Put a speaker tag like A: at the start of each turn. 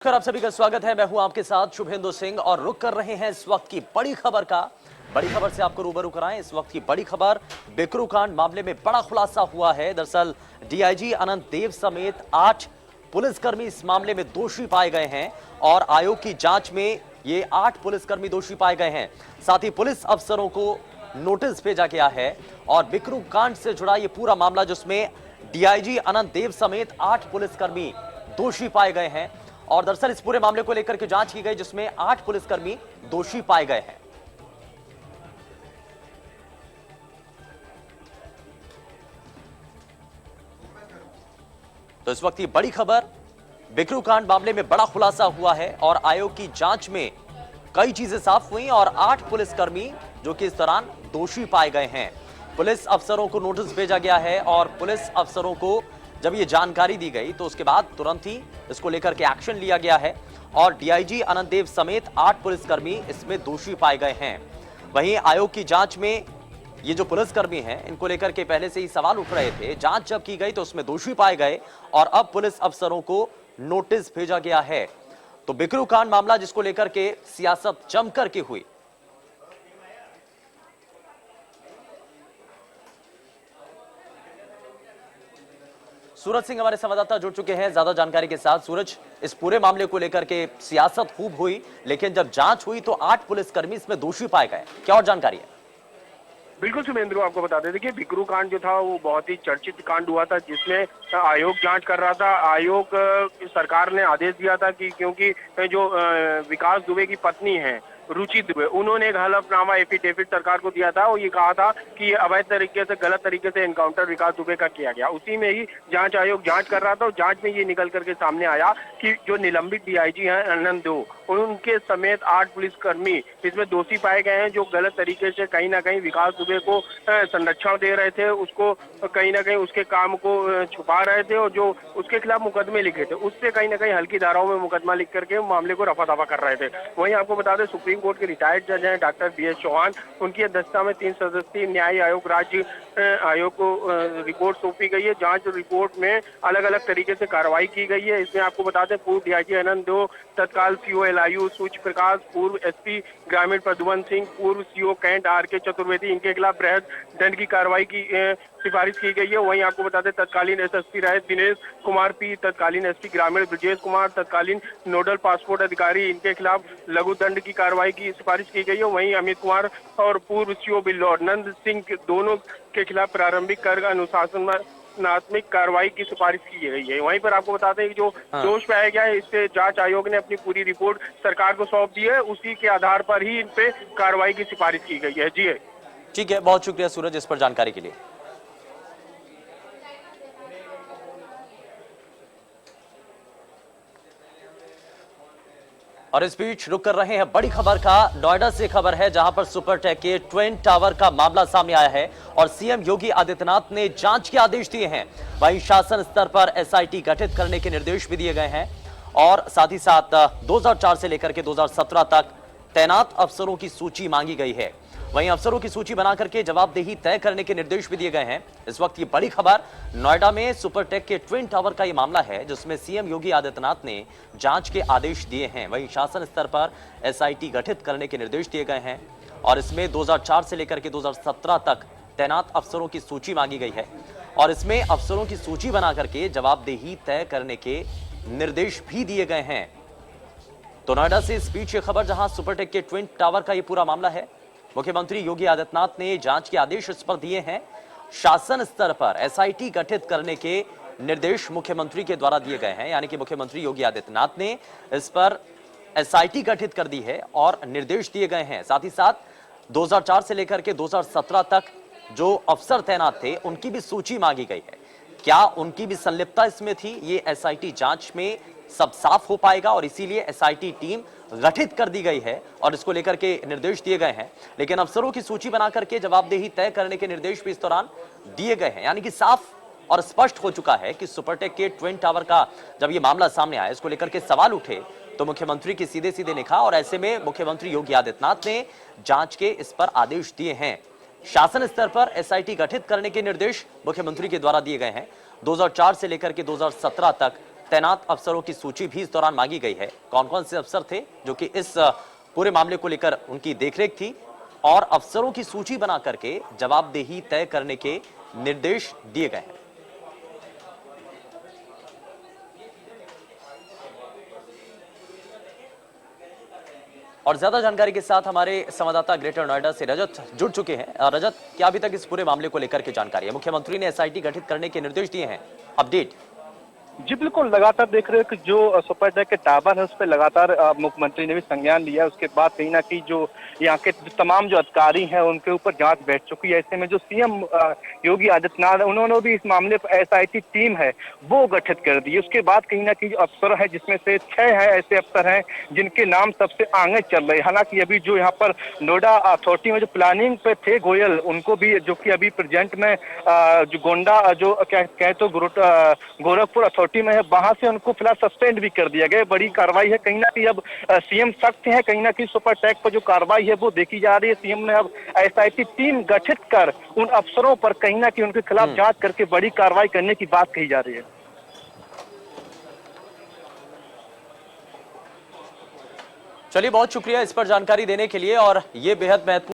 A: आप सभी का स्वागत है। मैं हूं आपके साथ शुभेंदु सिंह और रुक कर रहे हैं इस वक्त की बड़ी खबर का। बड़ी खबर से आपको रूबरू कराएं। इस वक्त की बड़ी खबर, बिकरू कांड मामले में बड़ा खुलासा हुआ है। दरअसल डीआईजी अनंत देव समेत 8 पुलिसकर्मी इस मामले में दोषी पाए गए हैं और आयोग की जांच में ये 8 पुलिसकर्मी दोषी पाए गए हैं। साथ ही पुलिस अफसरों को नोटिस भेजा गया है और बिकरू कांड से जुड़ा ये पूरा मामला, जिसमें डीआईजी अनंत देव समेत 8 पुलिसकर्मी दोषी पाए गए हैं। और दरअसल इस पूरे मामले को लेकर के जांच की गई, जिसमें 8 पुलिसकर्मी दोषी पाए गए हैं। तो इस वक्त की बड़ी खबर, बिकरू कांड मामले में बड़ा खुलासा हुआ है और आयोग की जांच में कई चीजें साफ हुई और 8 पुलिसकर्मी जो कि इस दौरान दोषी पाए गए हैं। पुलिस अफसरों को नोटिस भेजा गया है और पुलिस अफसरों को जब ये जानकारी दी गई तो उसके बाद तुरंत ही इसको लेकर के एक्शन लिया गया है और डीआईजी अनंत देव समेत 8 पुलिसकर्मी इसमें दोषी पाए गए हैं। वहीं आयोग की जांच में ये जो पुलिसकर्मी हैं, इनको लेकर के पहले से ही सवाल उठ रहे थे। जांच जब की गई तो उसमें दोषी पाए गए और अब पुलिस अफसरों को नोटिस भेजा गया है। तो बिकरू कांड मामला जिसको लेकर के सियासत जमकर के हुई। सूरज सिंह हमारे संवाददाता जुड़ चुके हैं ज्यादा जानकारी के साथ। सूरज, इस पूरे मामले को लेकर के सियासत खूब हुई, लेकिन जब जांच हुई तो 8 पुलिसकर्मी इसमें दोषी पाए गए। क्या और जानकारी है?
B: बिल्कुल शुभेंद्र, आपको बता दें, देखिए बिकरू कांड जो था वो बहुत ही चर्चित कांड हुआ था, जिसमें आयोग जांच कर रहा था। आयोग सरकार ने आदेश दिया था कि क्योंकि जो विकास दुबे की पत्नी है रुचि दुबे, उन्होंने एक हलफनामा एफिडेविट सरकार को दिया था और ये कहा था कि अवैध तरीके से, गलत तरीके से एनकाउंटर विकास दुबे का किया गया। उसी में ही जांच आयोग जांच कर रहा था और जांच में ये निकल करके सामने आया कि जो निलंबित डीआईजी हैं अनंत देव, उनके समेत 8 पुलिसकर्मी इसमें दोषी पाए गए हैं, जो गलत तरीके से कहीं ना कहीं विकास दुबे को संरक्षण दे रहे थे, उसको कहीं ना कहीं उसके काम को छुपा रहे थे और जो उसके खिलाफ मुकदमे लिखे थे उससे कहीं ना कहीं हल्की धाराओं में मुकदमा लिख करके मामले को रफा दफा कर रहे थे। वहीं आपको बता दें, सुप्रीम कोर्ट के रिटायर्ड जज हैं डॉक्टर बीएस चौहान, उनकी अध्यक्षता में 3 सदस्यीय न्याय आयोग राज्य आयोग को रिपोर्ट सौंपी गई है। जांच रिपोर्ट में अलग अलग तरीके से कार्रवाई की गई है। इसमें आपको बता दें, पूर्व डीआईजी अनंत देव, तत्काल सीओ एलआईयू सूर्य प्रकाश, पूर्व एसपी ग्रामीण प्रद्युमन सिंह, पूर्व सीओ कैंट आर.के. चतुर्वेदी, इनके खिलाफ बृहद दंड की कार्रवाई की सिफारिश की गई है। वहीं आपको बता दें, तत्कालीन एसएसपी रहे दिनेश कुमार पी, तत्कालीन एसपी ग्रामीण ब्रजेश कुमार, तत्कालीन नोडल पासपोर्ट अधिकारी, इनके खिलाफ लघु दंड की कार्रवाई की सिफारिश की गई है। वहीं अमित कुमार और पूर्व सीओ बिल्लौर नंद सिंह, दोनों के खिलाफ प्रारंभिक कर अनुशासनात्मक कार्रवाई की सिफारिश की गई है। वहीं पर आपको बताते हैं कि जो दोष पाया गया है, इससे जांच आयोग ने अपनी पूरी रिपोर्ट सरकार को सौंप दी है। उसी के आधार पर ही इन पे कार्रवाई की सिफारिश की गई है। जी
A: ठीक है, बहुत शुक्रिया सूरज इस पर जानकारी के लिए। और इस बीच रुक कर रहे हैं बड़ी खबर का। नोएडा से खबर है, जहां पर सुपरटेक के ट्विन टावर का मामला सामने आया है और सीएम योगी आदित्यनाथ ने जांच के आदेश दिए हैं। वहीं शासन स्तर पर एसआईटी गठित करने के निर्देश भी दिए गए हैं और साथ ही साथ 2004 से लेकर के 2017 तक तैनात अफसरों की सूची मांगी गई है। वहीं अफसरों की सूची बनाकर के जवाबदेही तय करने के निर्देश भी दिए गए हैं। इस वक्त की बड़ी खबर, नोएडा में सुपरटेक के ट्विन टावर का यह मामला है, जिसमें सीएम योगी आदित्यनाथ ने जांच के आदेश दिए हैं। वहीं शासन स्तर पर एसआईटी गठित करने के निर्देश दिए गए हैं और इसमें 2004 से लेकर के 2017 तक तैनात अफसरों की सूची मांगी गई है और इसमें अफसरों की सूची बनाकर के जवाबदेही तय करने के निर्देश भी दिए गए हैं। तो नोएडा से इस बीच ये खबर, जहां सुपरटेक के ट्विन टावर का यह पूरा मामला है, मुख्यमंत्री योगी आदित्यनाथ ने जांच के आदेश इस पर दिए हैं। शासन स्तर पर एसआईटी गठित करने के निर्देश मुख्यमंत्री के द्वारा दिए गए हैं, यानी कि मुख्यमंत्री योगी आदित्यनाथ ने इस पर एसआईटी गठित कर दी है और निर्देश दिए गए हैं। साथ ही साथ 2004 से लेकर के 2017 तक जो अफसर तैनात थे, उनकी भी सूची मांगी गई है। क्या उनकी भी संलिप्तता इसमें थी, ये एसआईटी जांच में सब साफ हो पाएगा और इसीलिए एसआईटी टीम गठित कर दी गई है और इसको लेकर के निर्देश दिए गए हैं। लेकिन अफसरों की सूची बनाकर के जवाबदेही तय करने के निर्देश भी इस दौरान दिए गए हैं, यानी कि साफ और स्पष्ट हो चुका है कि सुपरटेक के ट्विन टावर का जब ये मामला सामने आया, इसको लेकर के सवाल उठे तो मुख्यमंत्री की सीधे सीधे निगाह और ऐसे में मुख्यमंत्री योगी आदित्यनाथ ने जांच के इस पर आदेश दिए हैं। शासन स्तर पर एसआईटी गठित करने के निर्देश मुख्यमंत्री के द्वारा दिए गए हैं। 2004 से लेकर के 2017 तक तैनात अफसरों की सूची भी इस दौरान मांगी गई है। कौन कौन से अफसर थे जो कि इस पूरे मामले को लेकर उनकी देखरेख थी, और अफसरों की सूची बना करके जवाबदेही तय करने के निर्देश दिए गए हैं। और ज्यादा जानकारी के साथ हमारे संवाददाता ग्रेटर नोएडा से रजत जुड़ चुके हैं। रजत, क्या अभी तक इस पूरे मामले को लेकर के जानकारी है? मुख्यमंत्री ने एसआईटी गठित करने के निर्देश दिए हैं, अपडेट।
C: जी बिल्कुल, लगातार देख रहे हो कि जो सुपर टैक के टावर है उस पर लगातार मुख्यमंत्री ने भी संज्ञान लिया। उसके बाद कहीं ना कहीं जो यहाँ के तमाम जो अधिकारी हैं उनके ऊपर जांच बैठ चुकी है। ऐसे में जो सीएम योगी आदित्यनाथ उन्होंने भी इस मामले पर एसआईटी टीम है वो गठित कर दी। उसके बाद कहीं ना कहीं जो अफसर है, जिसमें से 6 है ऐसे अफसर हैं जिनके नाम सबसे आगे चल रहे हैं। हालांकि अभी जो यहाँ पर नोएडा अथॉरिटी में जो प्लानिंग पे थे गोयल, उनको भी जो कि अभी प्रेजेंट में जो गोंडा जो कहे तो गोरखपुर अथॉरिटी में है, वहां से उनको फिलहाल सस्पेंड भी कर दिया गया। बड़ी कार्रवाई है, कहीं ना कहीं अब सीएम सख्त है, कहीं ना कहीं सुपर टैक पर जो कार्रवाई है वो देखी जा रही है। सीएम ने अब एसआईटी टीम गठित कर उन अफसरों पर कहीं ना कहीं उनके खिलाफ जांच करके बड़ी कार्रवाई करने की बात कही जा रही है।
A: चलिए, बहुत शुक्रिया इस पर जानकारी देने के लिए, और ये बेहद महत्वपूर्ण